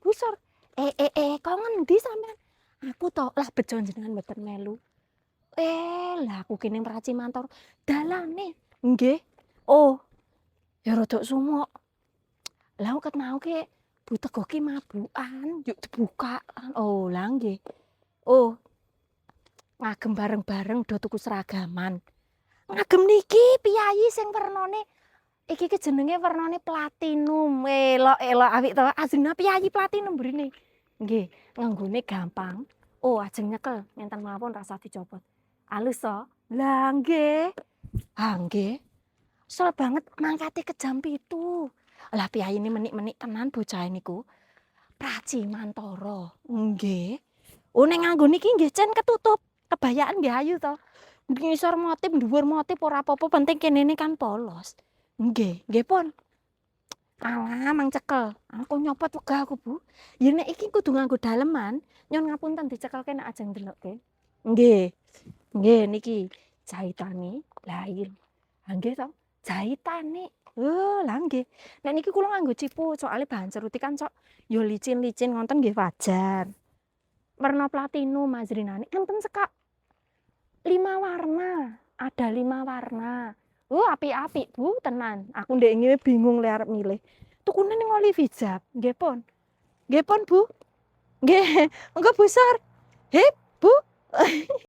busur. Kok ngendi sampean? Aku to lah bejo jenengan mboten melu. Lah aku kene mraci mantor dalane. Nggih. Oh, ya rada sumuk. Lah aku ket mau ki Bu Teguh ki mabukan, yuk dibuka. Oh, lah nggih. Oh, ngagem bareng-bareng do tuku seragaman. Ngagem niki piyayi sing wernane iki ki jenenge wernane platinum. Elok apik to. Ajeng piyayi platinum mrene. Nggih, nganggone gampang. Oh, ajeng nyekel, ngenten mawon rasa dicopot. Alus to? Lah nggih. Ah nggih. Kesel banget mangkate ke jam 7. Lah piyayine menik-menik tenan bocah niku. Praci mantara. Nggih. Oh ning nganggo niki nggih cen ketutup. Kebayaan nggih ayu to. Ngisor motif, dhuwur motif ora apa-apa, penting kenene kan polos. Nggih pun. Alah mang cekel. Aku nyopot wegah aku, Bu. Ya nek iki kudu nganggo daleman, nyun ngapunten dicekelke nek ajeng ndelokke. Nggih. Nggih niki jahitane. Lah iya. Ha nggih to, jahitane. Lah nggih. Nek niki kula nganggo cipu, soalnya bahan cerutik kan sok ya licin-licin ngonten nggih wajar. Warna platinum mazrinane enten sekak 5 warna. Ada 5 warna. Apik-apik, Bu, tenan. Aku ndek ngene bingung le arep milih. Tukune ning Olivijab. Nggih pun. Nggih pun, Bu. Nggih. Monggo Bu Sur. Hip, Bu.